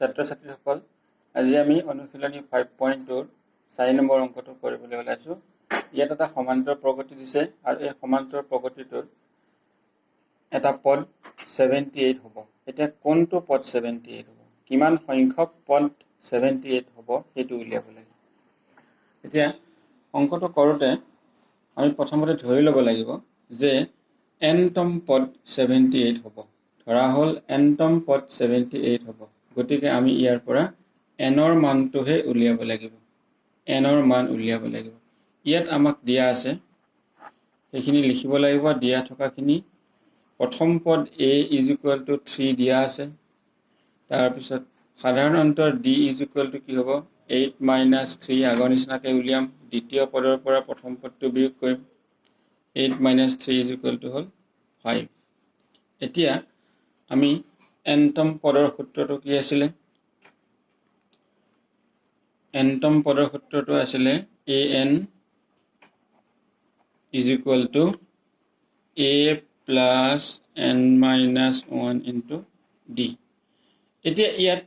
ছাত্ৰ ছাত্ৰীসকল আজি আমি অনুশীলনী 5.2 4 নম্বৰ অংকটো কৰিবলৈ ওলাইছো। ইয়াত এটা সমান্তৰ প্ৰগতি দিছে আৰু এই সমান্তৰ প্ৰগতিটোৰ এটা পদ 78 হ'ব। এতিয়া কোনটো পদ 78 হ'ব, কিমান সংখ্যক পদ 78 হ'ব সেইটো উলিয়াব লাগিব। এতিয়া অংকটো কৰোঁতে আমি প্ৰথমতে ধৰি ল'ব লাগিব যে nতম পদ 78 হ'ব। ধৰা হ'ল nতম পদ 78 হ'ব। গতিকে আমি ইয়াৰ পৰা nৰ মানটোহে উলিয়াব লাগিব। nৰ মান উলিয়াব লাগিব। ইয়াত আমাক দিয়া আছে, সেইখিনি লিখিব লাগিব। দিয়া থকাখিনি প্ৰথম পদ a = 3 দিয়া আছে। তাৰপিছত সাধাৰণ অন্তৰ d = কি হ'ব, 8 - 3 আগৰ নিচিনাকৈ উলিয়াম। দ্বিতীয় পদৰ পৰা প্ৰথম পদটো বিয়োগ কৰিম। 8 - 3 = হ'ল 5। এতিয়া আমি nতম পদৰ সূত্ৰটো কি আছিলে? nতম পদৰ সূত্ৰটো আছিলে an = a + n - 1 × d। এতিয়া ইয়াত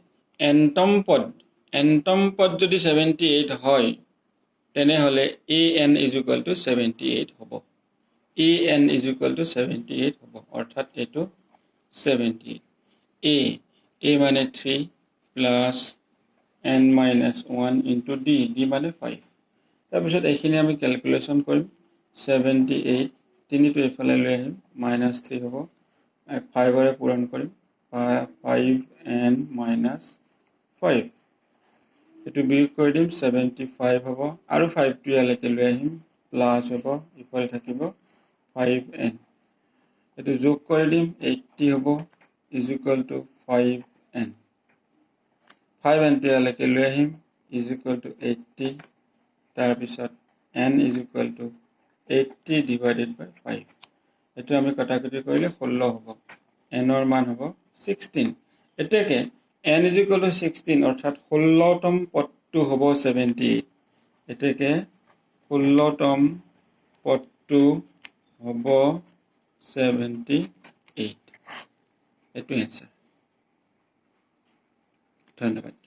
nতম পদ যদি 78 হয় তেনেহ'লে an = 78 হ'ব। an = 78 হ'ব, অৰ্থাৎ এইটো 78। a মানে 3 + n - 1 × d, d মানে 5। তাৰপিছত এইখিনি আমি কেলকুলেশ্যন কৰিম। 78 তিনিটো এইফালে লৈ আহিম, -3 হ'ব। 5ৰে পূৰণ কৰিম, 5n - 5। এইটো বিয়োগ কৰি দিম, 75 হ'ব। আৰু 5টো ইয়ালৈকে লৈ আহিম, প্লাছ হ'ব, ইফালে থাকিব 5n। এইটো যোগ কৰি দিম, 80 হ'ব, = 5n। 5nটো ইয়ালৈকে লৈ আহিম, = 80। তাৰপিছত n = 80 / 5। এইটো আমি কটাকটি কৰিলে 16 হ'ব। nৰ মান হ'ব 16। এতিয়াকে n = 16, অৰ্থাৎ 16তম পদটো হ'ব 78। এতিয়াকে 16তম পদটো হ'ব 78। এইটো এনসাৰ। ধন্যবাদ।